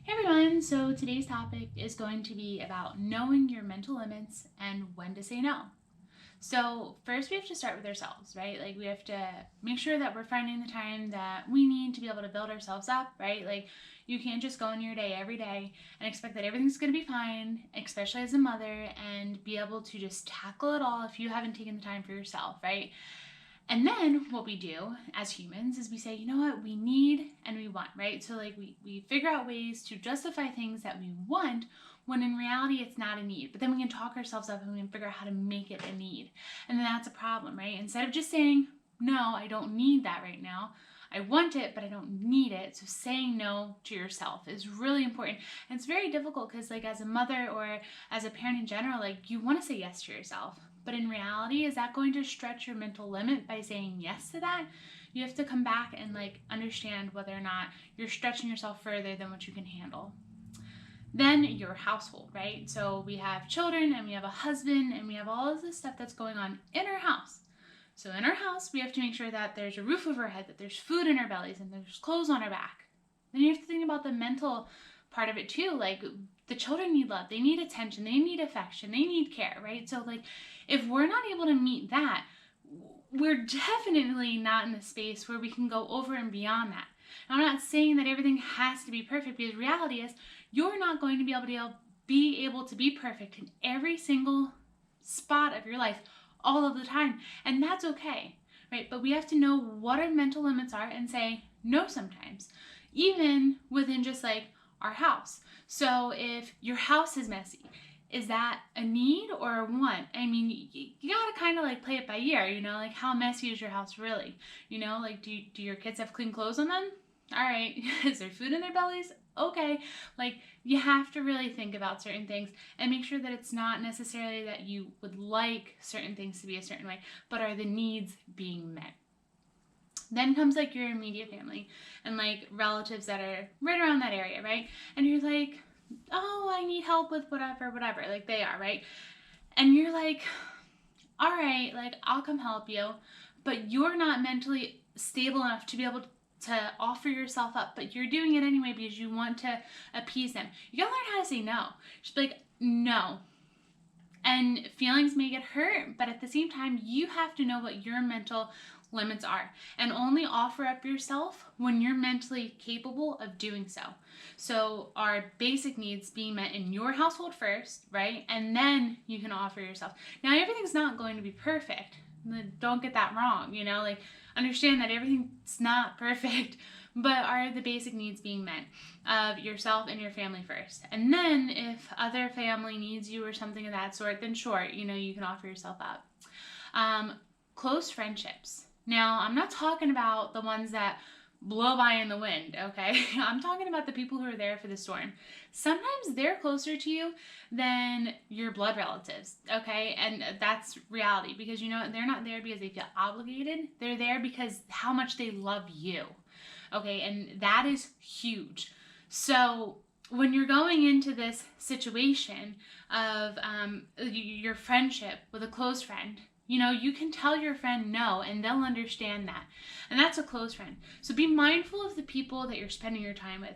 Hey everyone, so today's topic is going to be about knowing your mental limits and when to say no. So, first we have to start with ourselves, right? Like, we have to make sure that we're finding the time that we need to be able to build ourselves up, right? Like, you can't just go in your day every day and expect that everything's going to be fine, especially as a mother, and be able to just tackle it all if you haven't taken the time for yourself, right? And then what we do as humans is we say, you know what, we need and we want, right? So like we figure out ways to justify things that we want when in reality it's not a need. But then we can talk ourselves up and we can figure out how to make it a need. And then that's a problem, right? Instead of just saying, no, I don't need that right now. I want it, but I don't need it. So saying no to yourself is really important. And it's very difficult because like as a mother or as a parent in general, like you want to say yes to yourself. But in reality, is that going to stretch your mental limit by saying yes to that? You have to come back and like understand whether or not you're stretching yourself further than what you can handle. Then your household, right? So we have children and we have a husband and we have all of this stuff that's going on in our house. So in our house, we have to make sure that there's a roof over our head, that there's food in our bellies, and there's clothes on our back. Then you have to think about the mental part of it too. Like the children need love, they need attention, they need affection, they need care, right? So like if we're not able to meet that, we're definitely not in the space where we can go over and beyond that. Now, I'm not saying that everything has to be perfect because reality is you're not going to be able to be perfect in every single spot of your life all of the time, and that's okay, right? But we have to know what our mental limits are and say no sometimes, even within just like our house. So if your house is messy, is that a need or a want? I mean, you gotta kind of like play it by ear, like how messy is your house really? Like do your kids have clean clothes on them? All right. Is there food in their bellies? Okay. Like you have to really think about certain things and make sure that it's not necessarily that you would like certain things to be a certain way, but are the needs being met? Then comes like your immediate family and like relatives that are right around that area, right? And you're like, oh, I need help with whatever, like they are, right? And you're like, all right, like I'll come help you, but you're not mentally stable enough to be able to offer yourself up, but you're doing it anyway because you want to appease them. You gotta learn how to say no. Just be like, no. And feelings may get hurt, but at the same time, you have to know what your mental limits are and only offer up yourself when you're mentally capable of doing so. So, our basic needs being met in your household first, right? And then you can offer yourself. Now, everything's not going to be perfect. Don't get that wrong, like understand that everything's not perfect, but are the basic needs being met of yourself and your family first? And then if other family needs you or something of that sort, then sure, you can offer yourself up. Close friendships. Now, I'm not talking about the ones that blow by in the wind, okay? I'm talking about the people who are there for the storm. Sometimes they're closer to you than your blood relatives, okay? And that's reality because they're not there because they feel obligated. They're there because how much they love you, okay? And that is huge. So when you're going into this situation of your friendship with a close friend, you can tell your friend no and they'll understand that. And that's a close friend. So be mindful of the people that you're spending your time with.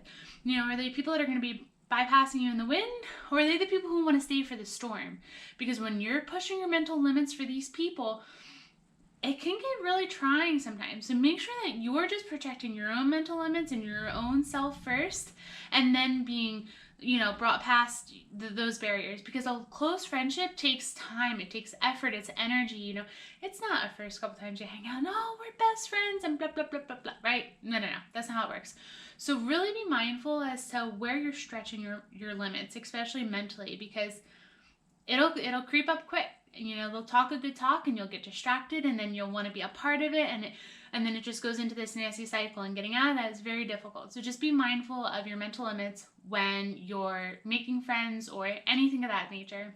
Are they people that are going to be bypassing you in the wind, or are they the people who want to stay for the storm? Because when you're pushing your mental limits for these people, it can get really trying sometimes. So make sure that you're just protecting your own mental limits and your own self first, and then being brought past those barriers, because a close friendship takes time, it takes effort, it's energy. It's not a first couple times you hang out, no, we're best friends and blah blah blah blah blah, right? No, that's not how it works. So really be mindful as to where you're stretching your limits, especially mentally, because it'll creep up quick. They'll talk a good talk and you'll get distracted, and then you'll want to be a part of it, and then it just goes into this nasty cycle, and getting out of that is very difficult. So just be mindful of your mental limits when you're making friends or anything of that nature.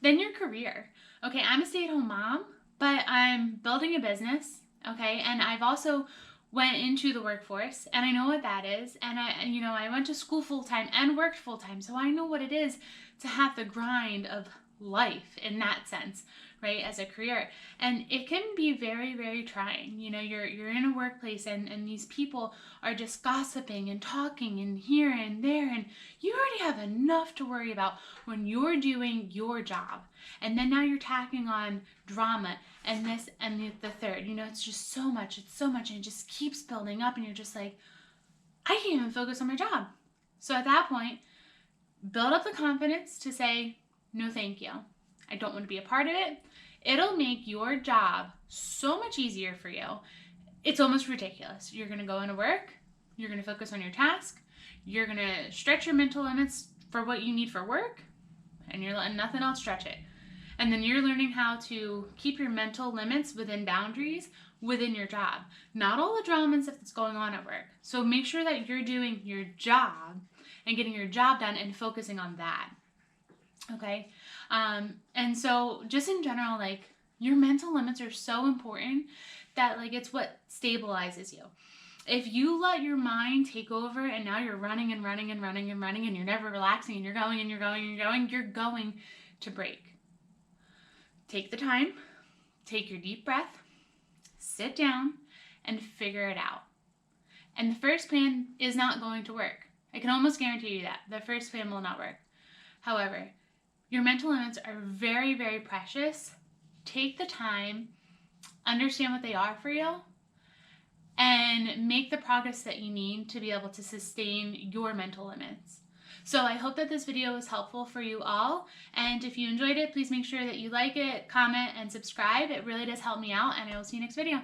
Then your career. Okay, I'm a stay-at-home mom, but I'm building a business, okay? And I've also went into the workforce, and I know what that is. And I went to school full-time and worked full-time, so I know what it is to have the grind of life in that sense, right, as a career. And it can be very, very trying. You know, you're in a workplace and these people are just gossiping and talking and here and there, and you already have enough to worry about when you're doing your job. And then now you're tacking on drama and this and the third. You know, it's just so much, and it just keeps building up, and you're just like, I can't even focus on my job. So at that point, build up the confidence to say, no, thank you. I don't want to be a part of it. It'll make your job so much easier for you. It's almost ridiculous. You're going to go into work. You're going to focus on your task. You're going to stretch your mental limits for what you need for work, and you're letting nothing else stretch it. And then you're learning how to keep your mental limits within boundaries within your job. Not all the drama and stuff that's going on at work. So make sure that you're doing your job and getting your job done and focusing on that. Okay? And so just in general, like, your mental limits are so important that, like, it's what stabilizes you. If you let your mind take over and now you're running and running and running and running and you're never relaxing and you're going and you're going and you're going to break. Take the time, take your deep breath, sit down, and figure it out. And the first plan is not going to work. I can almost guarantee you that. The first plan will not work. However, your mental limits are very, very precious. Take the time, understand what they are for you, and make the progress that you need to be able to sustain your mental limits. So I hope that this video was helpful for you all. And if you enjoyed it, please make sure that you like it, comment, and subscribe. It really does help me out, and I will see you next video.